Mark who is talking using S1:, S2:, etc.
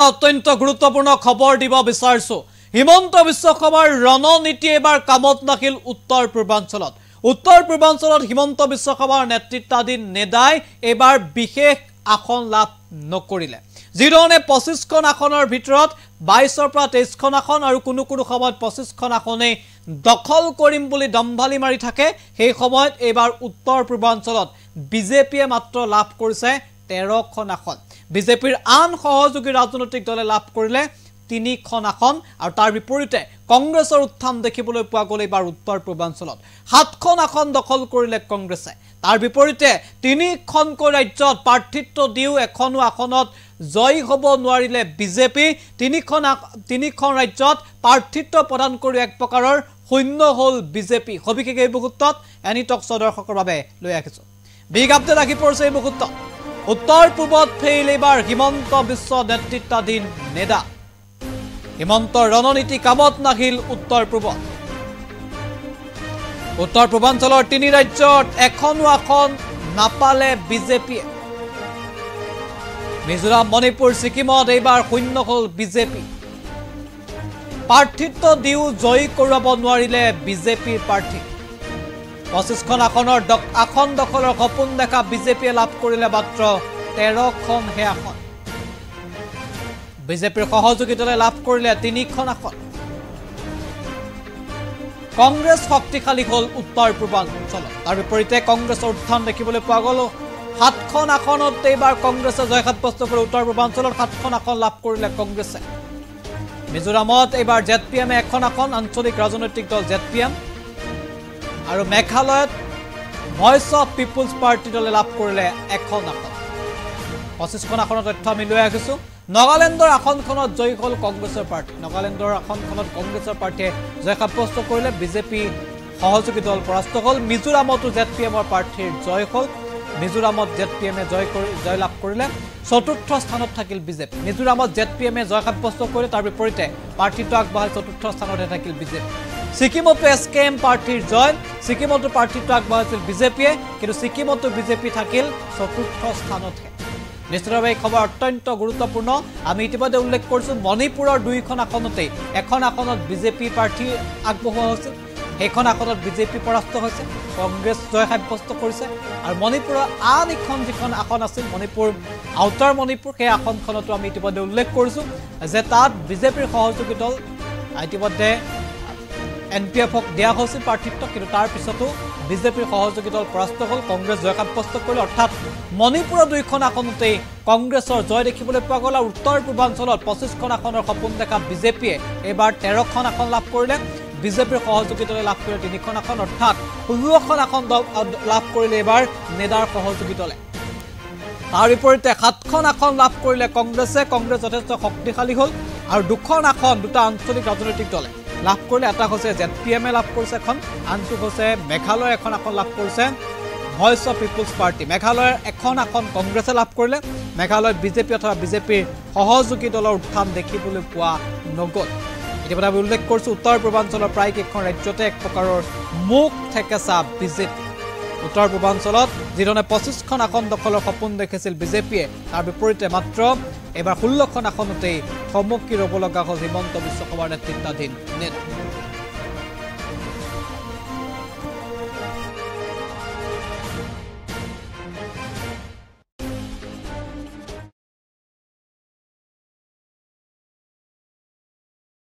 S1: অত্যন্ত গুৰুত্বপূৰ্ণ খবৰ দিব বিচাৰিছো হিমন্ত বিশ্ব শৰ্মাৰ ৰণনীতি এবাৰ কামত নাহিল উত্তৰ পূৰ্বাঞ্চলত হিমন্ত বিশ্ব শৰ্মাৰ নেতৃত্বাধীন নেদাই এবাৰ বিশেষ আসন লাভ নকৰিলে যিধৰণে 25খন আসনৰ ভিতৰত 22ৰ পৰা 23খন আসন আৰু কোনো সময়ত 25খন আসনে দখল কৰিম বুলি দম্ভালি মাৰি থাকে সেই সময়ত এবাৰ উত্তৰ পূৰ্বাঞ্চলত বিজেপিয়ে মাত্ৰ লাভ কৰিছে 13খন আসন বিজেপিৰ আন সহযোগী ৰাজনৈতিক দলে লাভ কৰিলে 3খন আসন আৰু তাৰ বিপৰীতে কংগ্ৰেছৰ উত্থান দেখিবলৈ পোৱা গ'ল এবাৰ উত্তৰ পূৰ্বাঞ্চলত 7খন আসন দখল কৰিলে কংগ্ৰেছে তাৰ বিপৰীতে 3খনকৈ ৰাজ্যত প্ৰাৰ্থিত্ব দিও এখনো আসনত জয় হ'ব নোৱাৰিলে বিজেপি 3খন ৰাজ্যত প্ৰাৰ্থিত্ব প্ৰদান কৰি এক প্ৰকাৰৰ শূন্য হ'ল বিজেপি সবিশেষ এই মুহূৰ্তত এনি টক্স দৰ্শকৰ বাবে লৈ আহিছো বিগ আপডেট আহি পৰিছে এই মুহূৰ্তত উত্তৰ পূবত ফেইল এবাৰ হিমন্ত বিশ্ব নেতৃত্বাধীন নেদা হিমন্ত ৰণনীতি কামত নাহিল উত্তৰ পূৰ্বাঞ্চলৰ 3 ৰাজ্যত এখনো আসন নাপালে বিজেপিয়ে মিজোৰাম মণিপুৰ ছিকিমত এইবাৰ শূন্য হ'ল বিজেপি প্ৰাৰ্থিত্ব দিও জয় কৰাব নোৱাৰিলে বিজেপিৰ প্ৰাৰ্থী 25খন আসনৰ আসন দখলৰ সপোন দেখা বিজেপিয়ে লাভ কৰিলে মাত্ৰ 13খন হে আসন বিজেপিৰ সহযোগী দলে লাভ কৰিলে 3খন আসন কংগ্ৰেছ শক্তিশালী হ'ল উত্তৰ পূৰ্বাঞ্চলত তাৰ বিপৰীতে কংগ্ৰেছৰ উত্থান দেখিবলৈ পোৱা গ'ল 7খন আসনত এইবাৰ কংগ্ৰেছে জয় সাব্যস্ত কৰি উত্তৰ পূৰ্বাঞ্চলত 7খন আসন লাভ কৰিলে কংগ্ৰেছে মিজোৰামত এইবাৰ জেডপিএমে এখন আসন আঞ্চলিক ৰাজনৈতিক দল জেডপিএম আৰু মেঘালয়ত ভয়েস অফ পিপলছ পাৰ্টি দলে লাভ কৰিলে এখন আসন 25খন আসনৰ তথ্য আমি লৈ আহিছো নাগালেণ্ডৰ আসনখনত জয় হ'ল কংগ্ৰেছৰ পাৰ্টি নাগালেণ্ডৰ আসনখনত কংগ্ৰেছৰ পাৰ্টিয়ে জয় সাব্যস্ত কৰিলে বিজেপি সহযোগী দল পৰাস্ত হ'ল মিজোৰামতো জেডপিএমৰ প্ৰাৰ্থীৰ জয় হ'ল মিজোৰামত জেডপিএমে জয় লাভ কৰিলে চতুৰ্থ স্থানত থাকিল বিজেপি মিজোৰামত জেডপিএমে জয় সাব্যস্ত কৰিলে তাৰ বিপৰীতে প্ৰাৰ্থীটো আগবঢ়াই চতুৰ্থ স্থানতহে থাকিল বিজেপি সিকিমতো এসকেএম পাৰ্টিৰ জয় সিকিমতো প্ৰাৰ্থীটো আগবঢ়াইছিল বিজেপিয়ে কিন্তু সিকিমতো বিজেপি থাকিল চতুৰ্থ স্থানতহে নিশ্চিতভাৱে এই খবৰ অত্যন্ত গুৰুত্বপূৰ্ণ আমি ইতিমধ্যে উল্লেখ কৰিছো মণিপুৰৰ 2খন আসনতে এখন আসনত বিজেপি প্ৰাৰ্থী আগবঢ়োৱা হৈছিল সেইখন আসনত বিজেপি পৰাস্ত হৈছে কংগ্ৰেছ জয় সাব্যস্ত কৰিছে আৰু মণিপুৰৰ আন এখন যিখন আসন আছিল মণিপুৰ আউটাৰ মণিপুৰ সেই আসনখনতো আমি ইতিমধ্যে উল্লেখ কৰিছো যে তাত বিজেপিৰ সহযোগী দল ইতিমধ্যে এনপিএফক দিয়া হৈছিল প্ৰাৰ্থিত্ব কিন্তু তাৰ পিছতো বিজেপিৰ সহযোগী দল পৰাস্ত হ'ল কংগ্ৰেছ জয় সাব্যস্ত কৰিলে অৰ্থাৎ মণিপুৰৰ 2খন আসনতে কংগ্ৰেছৰ জয় দেখিবলৈ পোৱা গ'ল আৰু উত্তৰ পূৰ্বাঞ্চলত 25খন আসনৰ সপোন দেখা বিজেপিয়ে এবাৰ 13খন আসন লাভ কৰিলে বিজেপিৰ সহযোগী দলে লাভ কৰিলে 3খন আসন অৰ্থাৎ 16খন আসন লাভ কৰিলে এবাৰ নেদাৰ সহযোগী দলে তাৰ বিপৰীতে 7খন আসন লাভ কৰিলে কংগ্ৰেছ যথেষ্ট শক্তিশালী হ'ল আৰু 2খন আসন দুটা আঞ্চলিক ৰাজনৈতিক দলে লাভ কৰিলে এটা হৈছে জেডপিএমে লাভ কৰিছে এখন আনটো হৈছে মেঘালয়ৰ এখন আসন লাভ কৰিছে ভয়েস অফ পিপলছ পাৰ্টি মেঘালয়ৰ এখন আসন কংগ্ৰেছে লাভ কৰিলে মেঘালয়ত বিজেপি অথবা বিজেপিৰ সহযোগী দলৰ উত্থান দেখিবলৈ পোৱা নগ'ল ইতিমধ্যে আমি উল্লেখ কৰিছো উত্তৰ পূৰ্বাঞ্চলৰ প্ৰায় কেইখন ৰাজ্যতে এক প্ৰকাৰৰ মুখ থেকেচা বিজেপি উত্তৰ পূৰ্বাঞ্চলত যিধৰণে 25খন আসন দখলৰ সপোন দেখিছিল বিজেপিয়ে তাৰ বিপৰীতে মাত্ৰ এবাৰ 16খন আসনতেই থমকি ৰ'ব লগা হ'ল হিমন্ত বিশ্ব শৰ্মাৰ নেতৃত্বাধীন নেতা